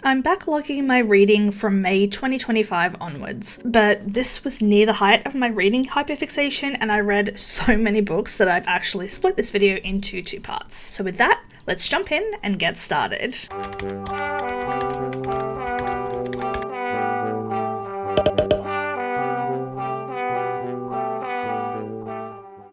I'm backlogging my reading from May 2025 onwards, but this was near the height of my reading hyperfixation and I read so many books that I've actually split this video into 2 parts. So with that, let's jump in and get started.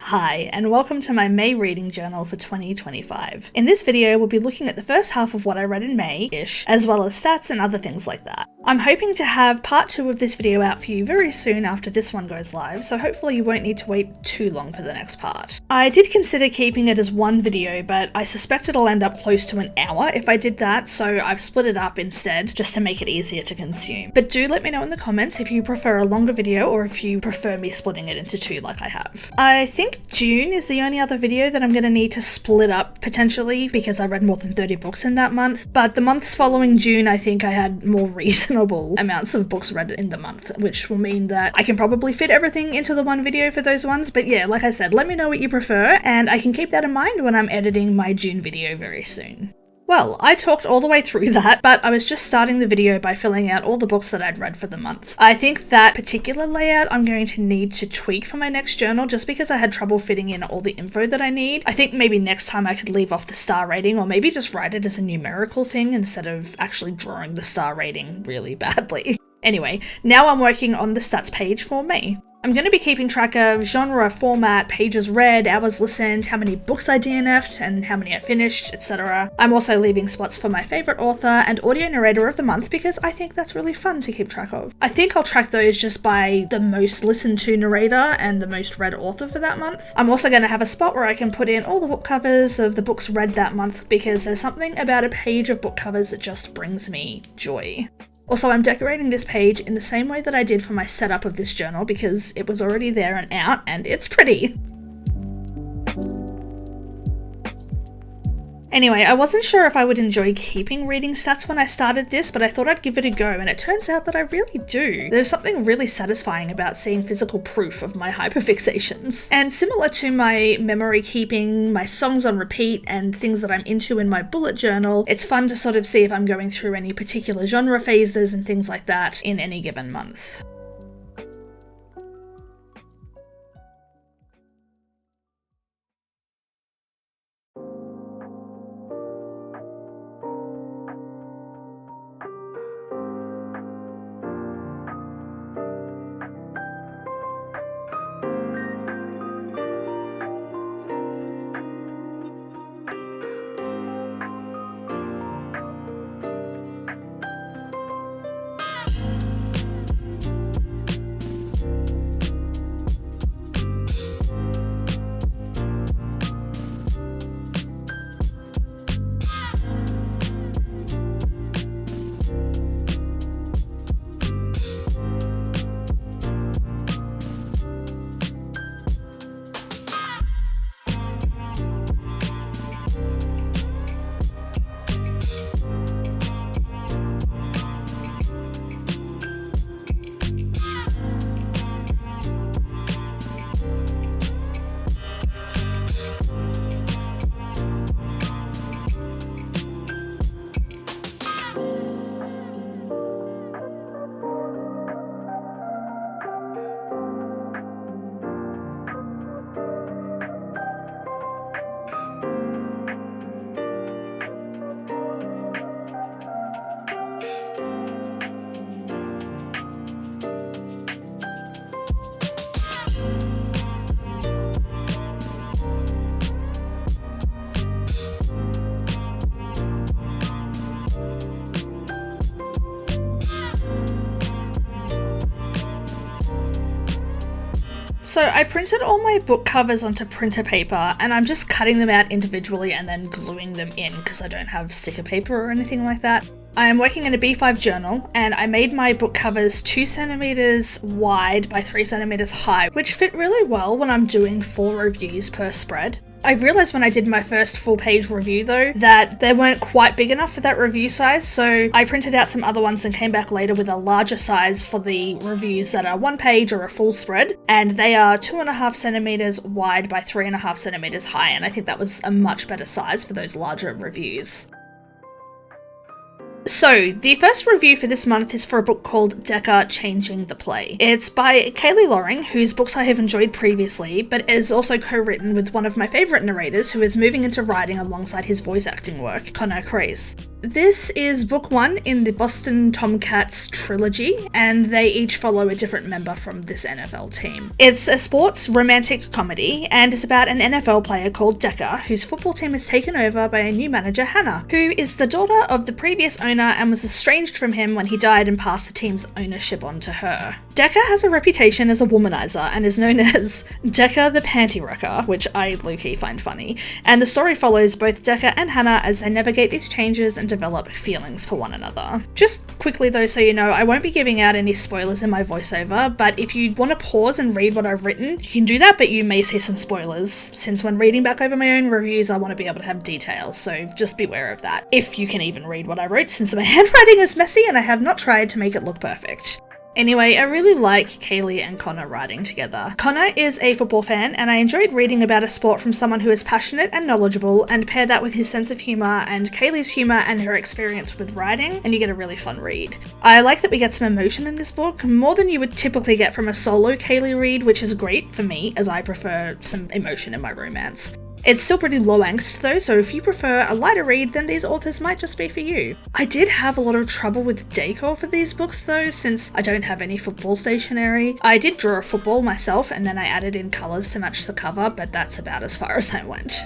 Hi, and welcome to my May reading journal for 2025. In this video, we'll be looking at the first half of what I read in May-ish, as well as stats and other things like that. I'm hoping to have part 2 of this video out for you very soon after this one goes live, so hopefully you won't need to wait too long for the next part. I did consider keeping it as one video, but I suspect it'll end up close to an hour if I did that, so I've split it up instead, just to make it easier to consume. But do let me know in the comments if you prefer a longer video or if you prefer me splitting it into 2 like I have. I think June is the only other video that I'm going to need to split up potentially because I read more than 30 books in that month, but the months following June I think I had more reasonable amounts of books read in the month, which will mean that I can probably fit everything into the one video for those ones. But yeah, like I said, let me know what you prefer and I can keep that in mind when I'm editing my June video very soon. Well, I talked all the way through that, but I was just starting the video by filling out all the books that I'd read for the month. I think that particular layout I'm going to need to tweak for my next journal just because I had trouble fitting in all the info that I need. I think maybe next time I could leave off the star rating or maybe just write it as a numerical thing instead of actually drawing the star rating really badly. Anyway, now I'm working on the stats page for May. I'm going to be keeping track of genre, format, pages read, hours listened, how many books I DNF'd, and how many I finished, etc. I'm also leaving spots for my favourite author and audio narrator of the month because I think that's really fun to keep track of. I think I'll track those just by the most listened to narrator and the most read author for that month. I'm also going to have a spot where I can put in all the book covers of the books read that month because there's something about a page of book covers that just brings me joy. Also, I'm decorating this page in the same way that I did for my setup of this journal because it was already there and out and it's pretty. Anyway, I wasn't sure if I would enjoy keeping reading stats when I started this, but I thought I'd give it a go, and it turns out that I really do. There's something really satisfying about seeing physical proof of my hyperfixations. And similar to my memory keeping, my songs on repeat, and things that I'm into in my bullet journal, it's fun to sort of see if I'm going through any particular genre phases and things like that in any given month. So I printed all my book covers onto printer paper and I'm just cutting them out individually and then gluing them in because I don't have sticker paper or anything like that. I am working in a B5 journal and I made my book covers 2 centimeters wide by 3 centimeters high, which fit really well when I'm doing 4 reviews per spread. I realised when I did my first full page review though that they weren't quite big enough for that review size, so I printed out some other ones and came back later with a larger size for the reviews that are 1 page or a full spread, and they are 2.5 centimeters wide by 3.5 centimeters high, and I think that was a much better size for those larger reviews. So, the first review for this month is for a book called Deca Changing the Play. It's by Kayley Loring, whose books I have enjoyed previously, but is also co-written with one of my favourite narrators who is moving into writing alongside his voice acting work, Crais. This is book 1 in the Boston Tomcats trilogy, and they each follow a different member from this NFL team. It's a sports romantic comedy, and it's about an NFL player called Deca, whose football team is taken over by a new manager, Hannah, who is the daughter of the previous owner and was estranged from him when he died and passed the team's ownership on to her. Deca has a reputation as a womanizer and is known as Deca the Panty Wrecker, which I low-key find funny, and the story follows both Deca and Hannah as they navigate these changes and develop feelings for one another. Just quickly though, so you know, I won't be giving out any spoilers in my voiceover, but if you want to pause and read what I've written, you can do that, but you may see some spoilers, since when reading back over my own reviews, I want to be able to have details, so just beware of that. If you can even read what I wrote, since my handwriting is messy and I have not tried to make it look perfect. Anyway, I really like Kayley and Connor writing together. Connor is a football fan, and I enjoyed reading about a sport from someone who is passionate and knowledgeable, and pair that with his sense of humour and Kayley's humour and her experience with writing, and you get a really fun read. I like that we get some emotion in this book, more than you would typically get from a solo Kayley read, which is great for me, as I prefer some emotion in my romance. It's still pretty low angst though, so if you prefer a lighter read, then these authors might just be for you. I did have a lot of trouble with decor for these books though, since I don't have any football stationery. I did draw a football myself and then I added in colours to match the cover, but that's about as far as I went.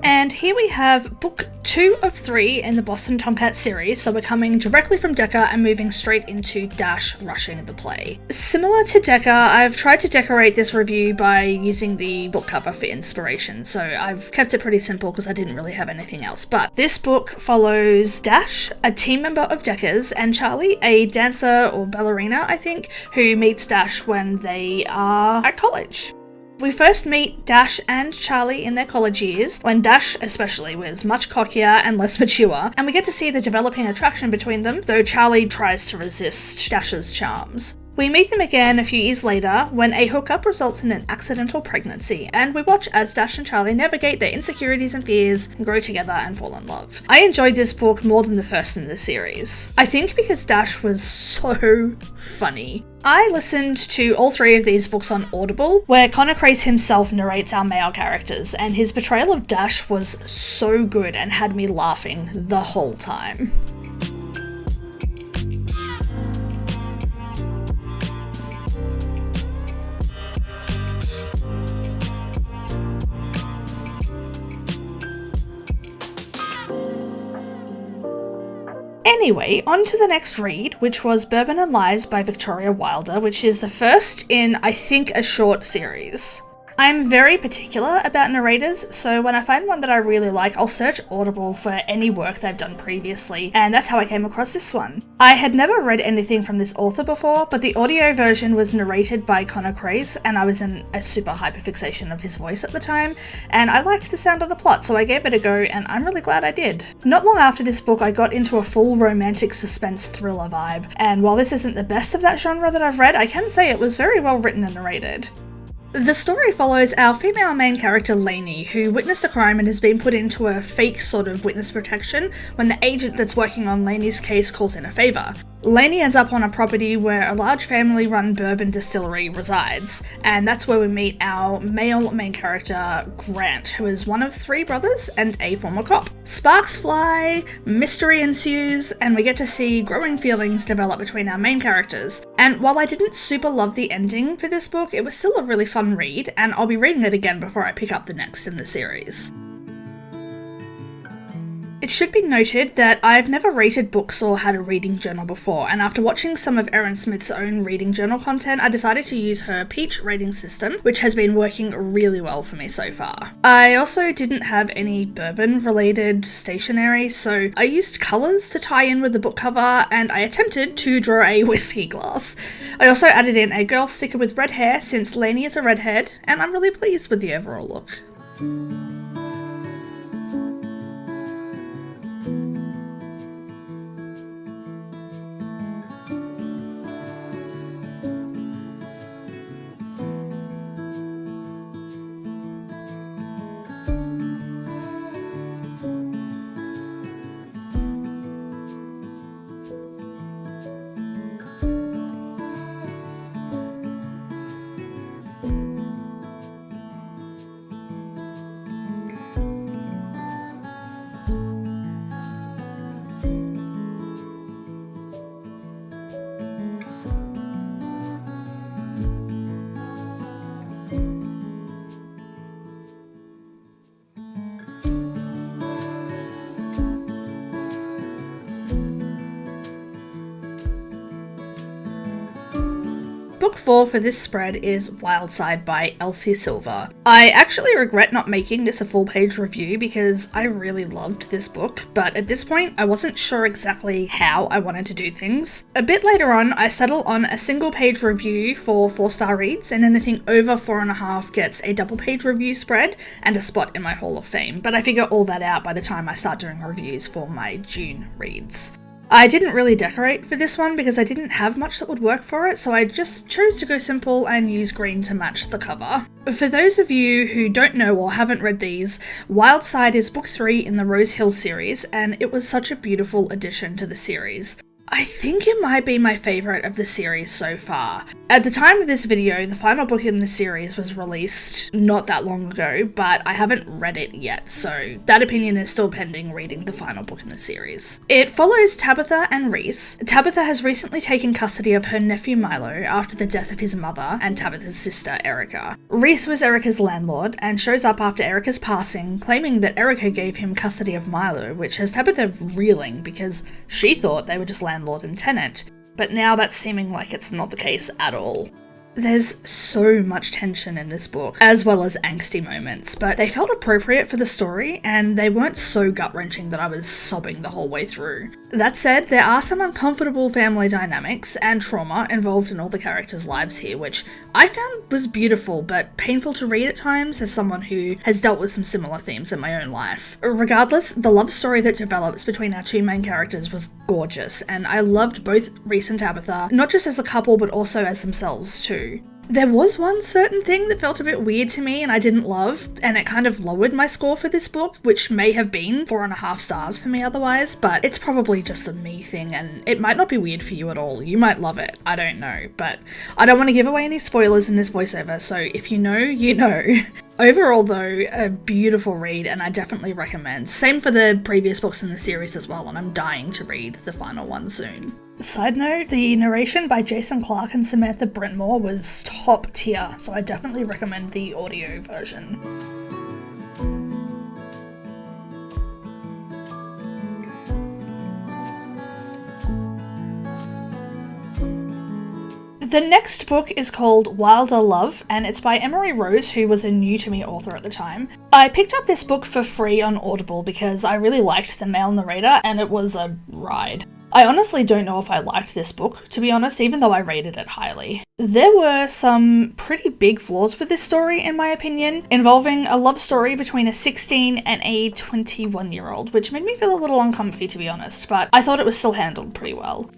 And here we have book 2 of 3 in the Boston Tomcats series, so we're coming directly from Deca and moving straight into Dash rushing the play. Similar to Deca, I've tried to decorate this review by using the book cover for inspiration, so I've kept it pretty simple because I didn't really have anything else. But this book follows Dash, a team member of Deca's, and Charlie, a dancer or ballerina, I think, who meets Dash when they are at college. We first meet Dash and Charlie in their college years, when Dash especially was much cockier and less mature, and we get to see the developing attraction between them, though Charlie tries to resist Dash's charms. We meet them again a few years later when a hookup results in an accidental pregnancy, and we watch as Dash and Charlie navigate their insecurities and fears and grow together and fall in love. I enjoyed this book more than the first in the series. I think because Dash was so funny. I listened to all 3 of these books on Audible, where Crais himself narrates our male characters, and his portrayal of Dash was so good and had me laughing the whole time. Anyway, on to the next read, which was Bourbon and Lies by Victoria Wilder, which is the first in, I think, a short series. I'm very particular about narrators, so when I find one that I really like, I'll search Audible for any work they've done previously, and that's how I came across this one. I had never read anything from this author before, but the audio version was narrated by Crais, and I was in a super hyperfixation of his voice at the time, and I liked the sound of the plot, so I gave it a go, and I'm really glad I did. Not long after this book, I got into a full romantic suspense thriller vibe, and while this isn't the best of that genre that I've read, I can say it was very well written and narrated. The story follows our female main character Lainey, who witnessed a crime and has been put into a fake sort of witness protection when the agent that's working on Lainey's case calls in a favour. Lainey ends up on a property where a large family-run bourbon distillery resides, and that's where we meet our male main character, Grant, who is one of 3 brothers and a former cop. Sparks fly, mystery ensues, and we get to see growing feelings develop between our main characters. And while I didn't super love the ending for this book, it was still a really fun read, and I'll be reading it again before I pick up the next in the series. It should be noted that I've never rated books or had a reading journal before, and after watching some of Erin Smith's own reading journal content, I decided to use her Peach rating system, which has been working really well for me so far. I also didn't have any bourbon-related stationery, so I used colours to tie in with the book cover, and I attempted to draw a whiskey glass. I also added in a girl sticker with red hair, since Lainey is a redhead, and I'm really pleased with the overall look. book 4 for this spread is Wildside by Elsie Silver. I actually regret not making this a full-page review because I really loved this book, but at this point I wasn't sure exactly how I wanted to do things. A bit later on, I settle on a single-page review for 4-star reads, and anything over 4.5 gets a double-page review spread and a spot in my Hall of Fame, but I figure all that out by the time I start doing reviews for my June reads. I didn't really decorate for this one because I didn't have much that would work for it, so I just chose to go simple and use green to match the cover. For those of you who don't know or haven't read these, Wildside is book 3 in the Rose Hill series, and it was such a beautiful addition to the series. I think it might be my favourite of the series so far. At the time of this video, the final book in the series was released not that long ago, but I haven't read it yet, so that opinion is still pending reading the final book in the series. It follows Tabitha and Reese. Tabitha has recently taken custody of her nephew Milo after the death of his mother and Tabitha's sister Erica. Reese was Erica's landlord and shows up after Erica's passing, claiming that Erica gave him custody of Milo, which has Tabitha reeling because she thought they were just landlord and tenant, but now that's seeming like it's not the case at all. There's so much tension in this book, as well as angsty moments, but they felt appropriate for the story, and they weren't so gut-wrenching that I was sobbing the whole way through. That said, there are some uncomfortable family dynamics and trauma involved in all the characters' lives here, which I found was beautiful, but painful to read at times as someone who has dealt with some similar themes in my own life. Regardless, the love story that develops between our two main characters was gorgeous, and I loved both Reese and Tabitha, not just as a couple, but also as themselves too. There was one certain thing that felt a bit weird to me and I didn't love, and it kind of lowered my score for this book, which may have been 4.5 stars for me otherwise, but it's probably just a me thing and it might not be weird for you at all. You might love it, I don't know, but I don't want to give away any spoilers in this voiceover, so if you know, you know. Overall though, a beautiful read and I definitely recommend. Same for the previous books in the series as well, and I'm dying to read the final one soon. Side note, the narration by Jason Clarke and Samantha Brentmore was top tier, so I definitely recommend the audio version. The next book is called Wilder Love, and it's by Emery Rose, who was a new-to-me author at the time. I picked up this book for free on Audible because I really liked the male narrator, and it was a ride. I honestly don't know if I liked this book, to be honest, even though I rated it highly. There were some pretty big flaws with this story, in my opinion, involving a love story between a 16 and a 21-year-old, which made me feel a little uncomfy, to be honest, but I thought it was still handled pretty well.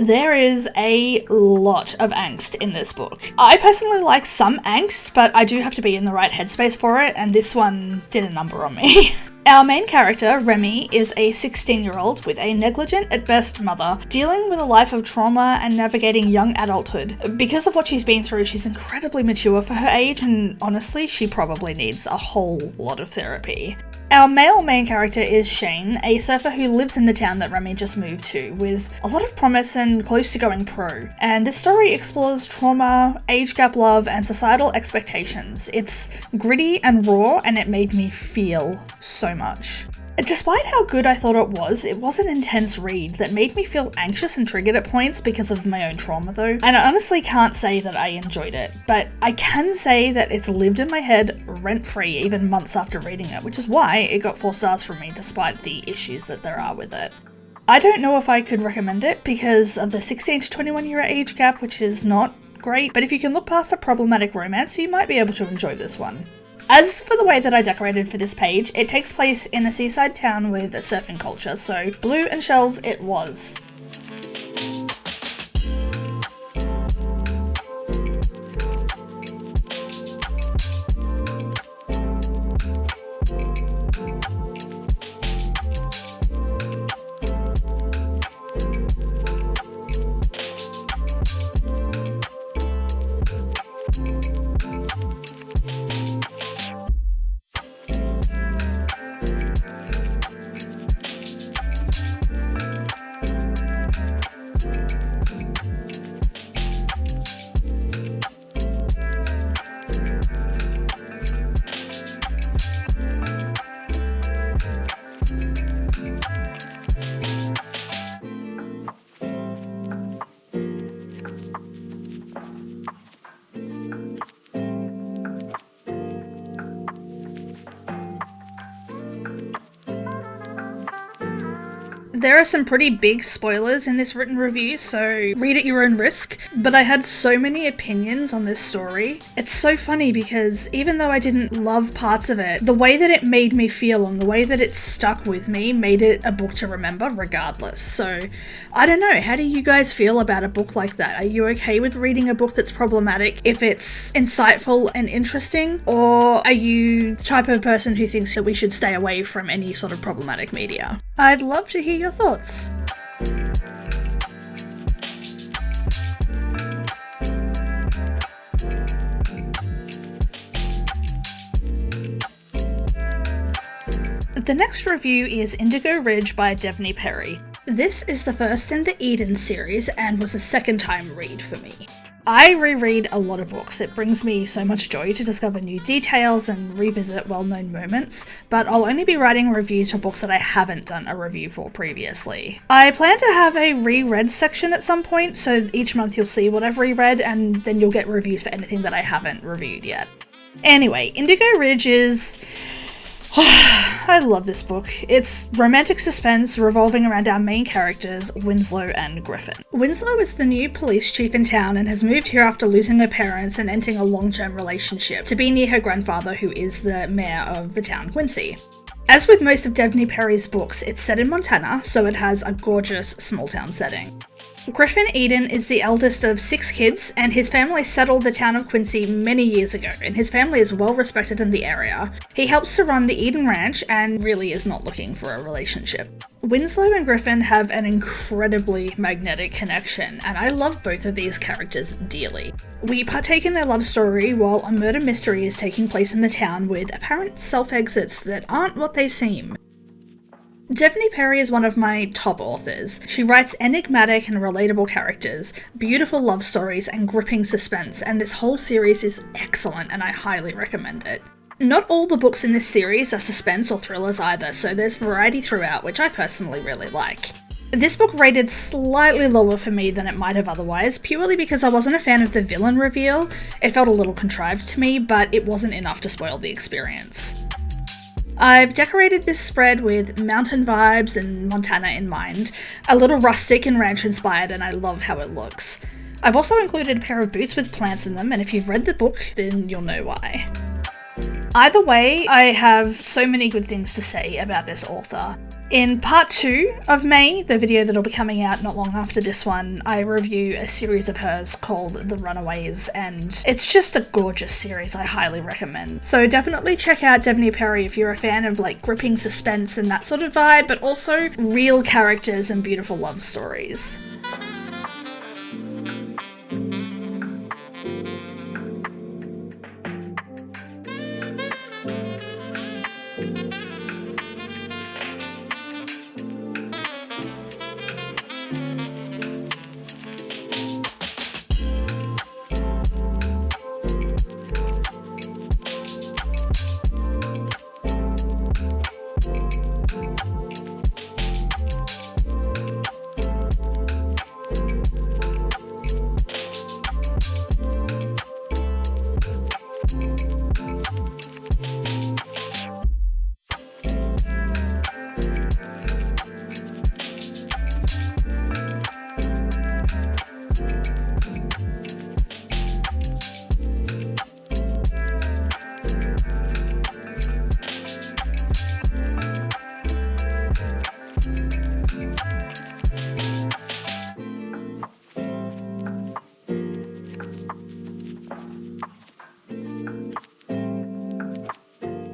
There is a lot of angst in this book. I personally like some angst, but I do have to be in the right headspace for it, and this one did a number on me. Our main character, Remy, is a 16-year-old with a negligent at best mother, dealing with a life of trauma and navigating young adulthood. Because of what she's been through, she's incredibly mature for her age, and honestly, she probably needs a whole lot of therapy. Our male main character is Shane, a surfer who lives in the town that Remy just moved to, with a lot of promise and close to going pro. And this story explores trauma, age gap love, and societal expectations. It's gritty and raw, and it made me feel so much. Despite how good I thought it was an intense read that made me feel anxious and triggered at points because of my own trauma though, and I honestly can't say that I enjoyed it, but I can say that it's lived in my head rent-free even months after reading it, which is why it got 4 stars from me despite the issues that there are with it. I don't know if I could recommend it because of the 16 to 21 year age gap, which is not great, but if you can look past the problematic romance, you might be able to enjoy this one. As for the way that I decorated for this page, it takes place in a seaside town with a surfing culture, so blue and shells it was. There are some pretty big spoilers in this written review, so read at your own risk, but I had so many opinions on this story. It's so funny because even though I didn't love parts of it, the way that it made me feel and the way that it stuck with me made it a book to remember regardless. So I don't know, how do you guys feel about a book like that? Are you okay with reading a book that's problematic if it's insightful and interesting, or are you the type of person who thinks that we should stay away from any sort of problematic media? I'd love to hear your thoughts. The next review is Indigo Ridge by Devney Perry. This is the first in the Eden series and was a second time read for me. I reread a lot of books. It brings me so much joy to discover new details and revisit well-known moments, but I'll only be writing reviews for books that I haven't done a review for previously. I plan to have a reread section at some point, so each month you'll see what I've reread and then you'll get reviews for anything that I haven't reviewed yet. Anyway, Indigo Ridge is... I love this book. It's romantic suspense revolving around our main characters, Winslow and Griffin. Winslow is the new police chief in town and has moved here after losing her parents and entering a long-term relationship to be near her grandfather, who is the mayor of the town, Quincy. As with most of Devney Perry's books, it's set in Montana, so it has a gorgeous small-town setting. Griffin Eden is the eldest of 6 kids, and his family settled the town of Quincy many years ago, and his family is well respected in the area. He helps to run the Eden Ranch and really is not looking for a relationship. Winslow and Griffin have an incredibly magnetic connection, and I love both of these characters dearly. We partake in their love story while a murder mystery is taking place in the town with apparent self-exits that aren't what they seem. Devney Perry is one of my top authors. She writes enigmatic and relatable characters, beautiful love stories, and gripping suspense, and this whole series is excellent and I highly recommend it. Not all the books in this series are suspense or thrillers either, so there's variety throughout, which I personally really like. This book rated slightly lower for me than it might have otherwise, purely because I wasn't a fan of the villain reveal. It felt a little contrived to me, but it wasn't enough to spoil the experience. I've decorated this spread with mountain vibes and Montana in mind, a little rustic and ranch inspired, and I love how it looks. I've also included a pair of boots with plants in them, and if you've read the book, then you'll know why. Either way, I have so many good things to say about this author. In part 2 of May, the video that'll be coming out not long after this one, I review a series of hers called The Runaways, and it's just a gorgeous series I highly recommend. So definitely check out Devney Perry if you're a fan of like gripping suspense and that sort of vibe, but also real characters and beautiful love stories.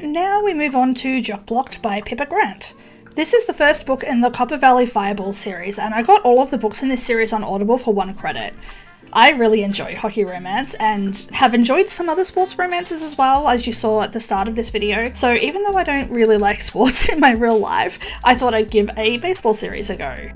Now we move on to Jock Blocked by Pippa Grant. This is the first book in the Copper Valley Fireball series, and I got all of the books in this series on Audible for 1 credit. I really enjoy hockey romance and have enjoyed some other sports romances as well, as you saw at the start of this video, so even though I don't really like sports in my real life, I thought I'd give a baseball series a go.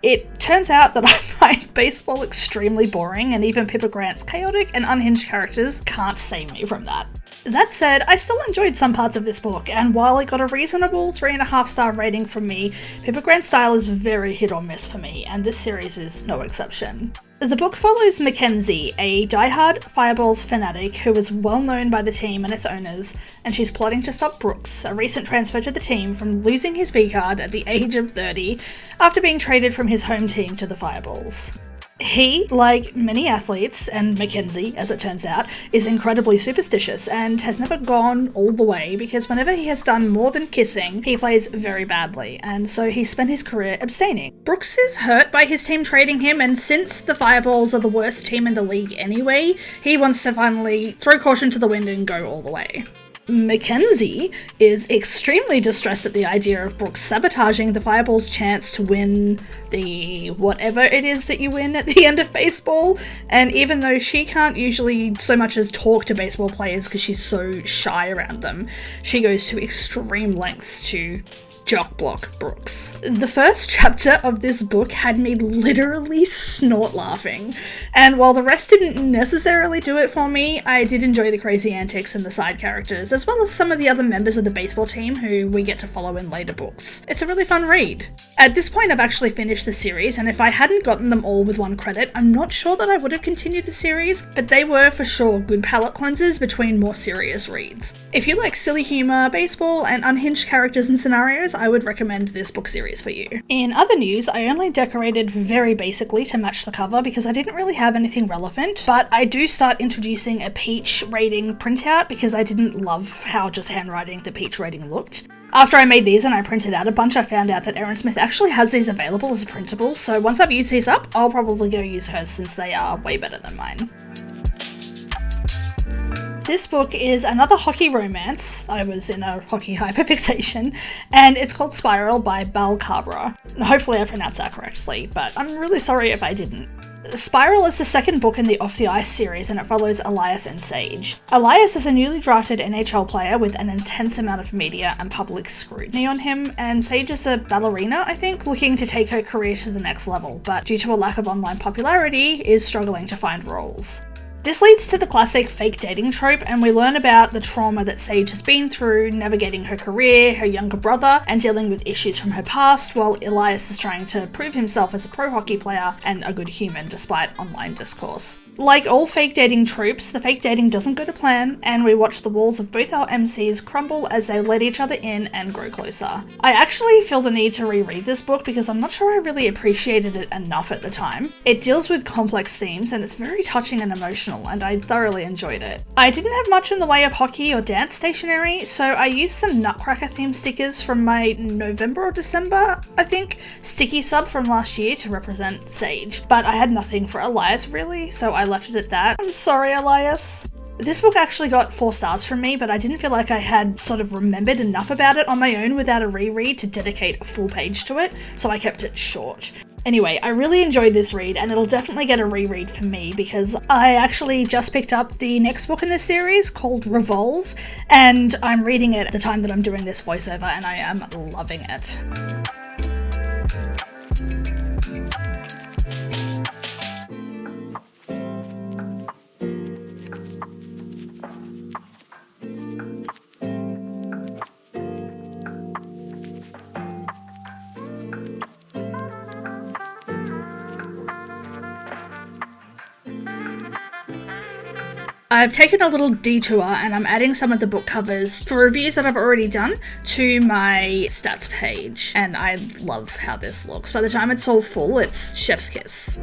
It turns out that I find baseball extremely boring, and even Pippa Grant's chaotic and unhinged characters can't save me from that. That said, I still enjoyed some parts of this book, and while it got a reasonable 3.5-star rating from me, Pippa Grant's style is very hit or miss for me, and this series is no exception. The book follows Mackenzie, a diehard Fireballs fanatic who is well known by the team and its owners, and she's plotting to stop Brooks, a recent transfer to the team, from losing his V-card at the age of 30 after being traded from his home team to the Fireballs. He, like many athletes, and Mackenzie, as it turns out, is incredibly superstitious and has never gone all the way because whenever he has done more than kissing, he plays very badly, and so he spent his career abstaining. Brooks is hurt by his team trading him, and since the Fireballs are the worst team in the league anyway, he wants to finally throw caution to the wind and go all the way. Mackenzie is extremely distressed at the idea of Brooks sabotaging the Fireball's chance to win the whatever it is that you win at the end of baseball, and even though she can't usually so much as talk to baseball players because she's so shy around them, she goes to extreme lengths to Jock Blocked Brooks. The first chapter of this book had me literally snort laughing, and while the rest didn't necessarily do it for me, I did enjoy the crazy antics and the side characters, as well as some of the other members of the baseball team who we get to follow in later books. It's a really fun read. At this point I've actually finished the series, and if I hadn't gotten them all with one credit, I'm not sure that I would have continued the series, but they were for sure good palate cleansers between more serious reads. If you like silly humour, baseball, and unhinged characters and scenarios, I would recommend this book series for you. In other news, I only decorated very basically to match the cover because I didn't really have anything relevant, but I do start introducing a peach rating printout because I didn't love how just handwriting the peach rating looked. After I made these and I printed out a bunch, I found out that Erin Smith actually has these available as printables, so once I've used these up, I'll probably go use hers since they are way better than mine. This book is another hockey romance. I was in a hockey hyperfixation, and it's called Spiral by Bal Khabra. Hopefully I pronounced that correctly, but I'm really sorry if I didn't. Spiral is the second book in the Off the Ice series, and it follows Elias and Sage. Elias is a newly drafted NHL player with an intense amount of media and public scrutiny on him, and Sage is a ballerina, I think, looking to take her career to the next level, but due to a lack of online popularity, is struggling to find roles. This leads to the classic fake dating trope, and we learn about the trauma that Sage has been through, navigating her career, her younger brother, and dealing with issues from her past, while Elias is trying to prove himself as a pro hockey player and a good human despite online discourse. Like all fake dating tropes, the fake dating doesn't go to plan, and we watch the walls of both our MCs crumble as they let each other in and grow closer. I actually feel the need to reread this book because I'm not sure I really appreciated it enough at the time. It deals with complex themes and it's very touching and emotional, and I thoroughly enjoyed it. I didn't have much in the way of hockey or dance stationery, so I used some Nutcracker themed stickers from my November or December, I think, sticky sub from last year to represent Sage, but I had nothing for Elias really, so I left it at that. I'm sorry, Elias. This book actually got 4 stars from me, but I didn't feel like I had sort of remembered enough about it on my own without a reread to dedicate a full page to it, so I kept it short. Anyway, I really enjoyed this read, and it'll definitely get a reread for me because I actually just picked up the next book in this series called Revolve, and I'm reading it at the time that I'm doing this voiceover, and I am loving it. I've taken a little detour and I'm adding some of the book covers for reviews that I've already done to my stats page, and I love how this looks. By the time it's all full, it's chef's kiss.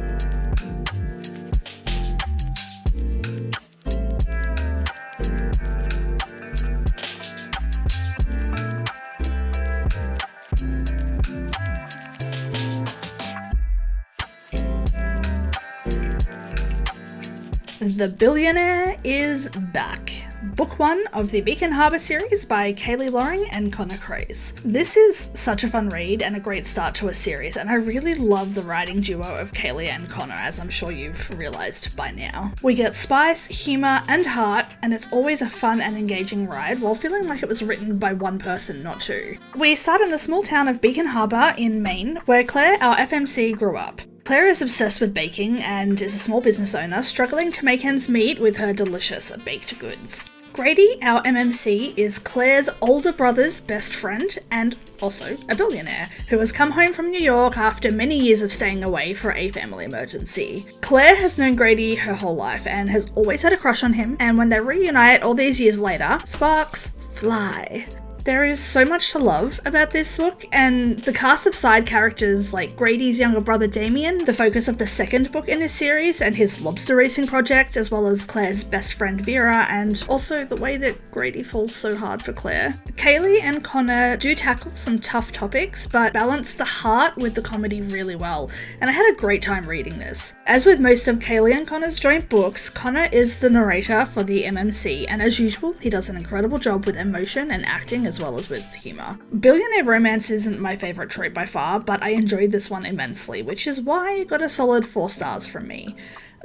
The Billionaire is back. Book 1 of the Beacon Harbour series by Kayley and Crais. This is such a fun read and a great start to a series, and I really love the writing duo of Kayley and Connor, as I'm sure you've realised by now. We get spice, humour and heart, and it's always a fun and engaging ride while feeling like it was written by one person, not two. We start in the small town of Beacon Harbour in Maine, where Claire, our FMC, grew up. Claire is obsessed with baking and is a small business owner struggling to make ends meet with her delicious baked goods. Grady, our MMC, is Claire's older brother's best friend and also a billionaire, who has come home from New York after many years of staying away for a family emergency. Claire has known Grady her whole life and has always had a crush on him, and when they reunite all these years later, sparks fly. There is so much to love about this book, and the cast of side characters like Grady's younger brother Damien, the focus of the second book in this series, and his lobster racing project, as well as Claire's best friend Vera, and also the way that Grady falls so hard for Claire. Kayley and Connor do tackle some tough topics, but balance the heart with the comedy really well, and I had a great time reading this. As with most of Kayley and Connor's joint books, Connor is the narrator for the MMC, and as usual, he does an incredible job with emotion and acting as well as with humour. Billionaire romance isn't my favourite trope by far, but I enjoyed this one immensely, which is why it got a solid 4 stars from me.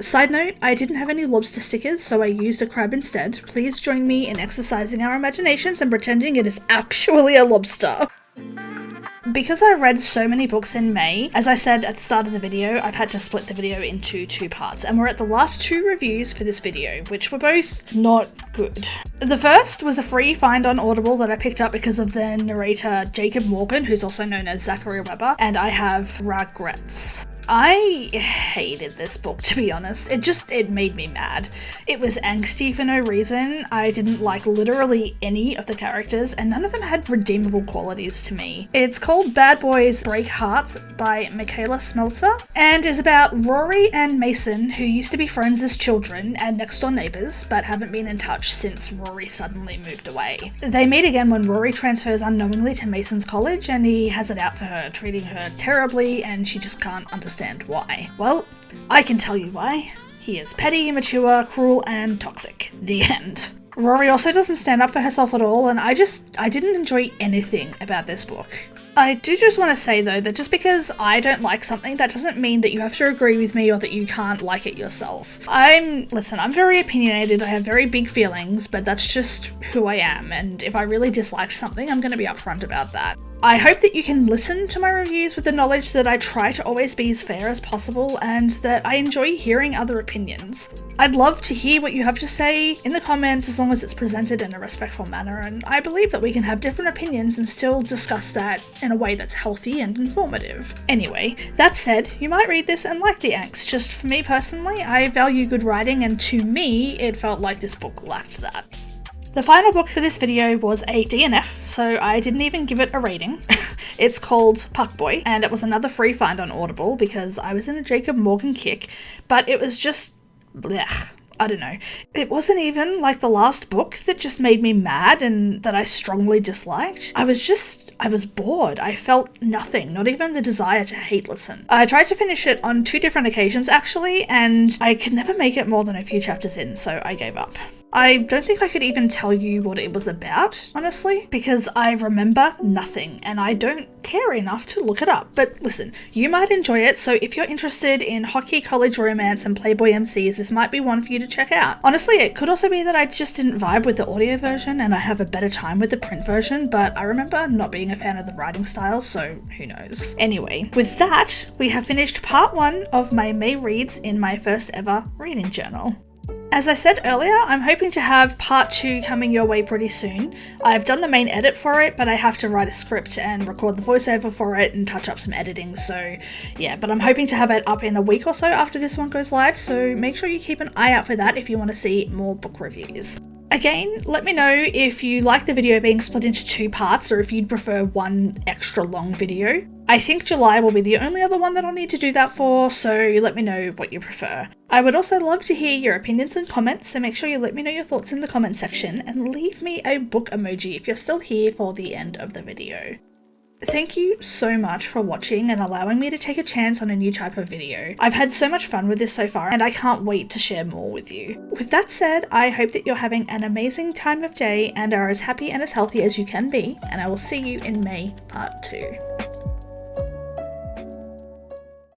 Side note, I didn't have any lobster stickers, so I used a crab instead. Please join me in exercising our imaginations and pretending it is actually a lobster. Because I read so many books in May, as I said at the start of the video, I've had to split the video into 2 parts, and we're at the last 2 reviews for this video, which were both not good. The first was a free find on Audible that I picked up because of the narrator Jacob Morgan, who's also known as Zachary Weber, and I have regrets. I hated this book, to be honest. It made me mad. It was angsty for no reason. I didn't like literally any of the characters, and none of them had redeemable qualities to me. It's called Bad Boys Break Hearts by Michaela Smeltzer, and is about Rory and Mason, who used to be friends as children and next door neighbours, but haven't been in touch since Rory suddenly moved away. They meet again when Rory transfers unknowingly to Mason's college, and he has it out for her, treating her terribly, and she just can't understand why. Well, I can tell you why. He is petty, immature, cruel, and toxic. The end. Rory also doesn't stand up for herself at all, and I didn't enjoy anything about this book. I do just want to say though that just because I don't like something, that doesn't mean that you have to agree with me or that you can't like it yourself. I'm very opinionated, I have very big feelings, but that's just who I am, and if I really disliked something, I'm going to be upfront about that. I hope that you can listen to my reviews with the knowledge that I try to always be as fair as possible and that I enjoy hearing other opinions. I'd love to hear what you have to say in the comments as long as it's presented in a respectful manner, and I believe that we can have different opinions and still discuss that in a way that's healthy and informative. Anyway, that said, you might read this and like the angst. Just for me personally, I value good writing, and to me, it felt like this book lacked that. The final book for this video was a DNF, so I didn't even give it a rating. It's called Puckboy, and it was another free find on Audible because I was in a Jacob Morgan kick, but it was just blech. I don't know. It wasn't even like the last book that just made me mad and that I strongly disliked. I was bored. I felt nothing, not even the desire to hate listen. I tried to finish it on 2 different occasions actually, and I could never make it more than a few chapters in, so I gave up. I don't think I could even tell you what it was about, honestly, because I remember nothing and I don't care enough to look it up. But listen, you might enjoy it, so if you're interested in hockey, college romance, and Playboy MCs, this might be one for you to check out. Honestly, it could also be that I just didn't vibe with the audio version and I have a better time with the print version, but I remember not being a fan of the writing style, so who knows. Anyway, with that, we have finished part 1 of my May reads in my first ever reading journal. As I said earlier, I'm hoping to have part 2 coming your way pretty soon. I've done the main edit for it, but I have to write a script and record the voiceover for it and touch up some editing, so yeah, but I'm hoping to have it up in a week or so after this one goes live, so make sure you keep an eye out for that if you want to see more book reviews. Again, let me know if you like the video being split into 2 parts or if you'd prefer one extra long video. I think July will be the only other one that I'll need to do that for, so let me know what you prefer. I would also love to hear your opinions and comments, so make sure you let me know your thoughts in the comment section and leave me a book emoji if you're still here for the end of the video. Thank you so much for watching and allowing me to take a chance on a new type of video. I've had so much fun with this so far and I can't wait to share more with you. With that said, I hope that you're having an amazing time of day and are as happy and as healthy as you can be, and I will see you in May part 2.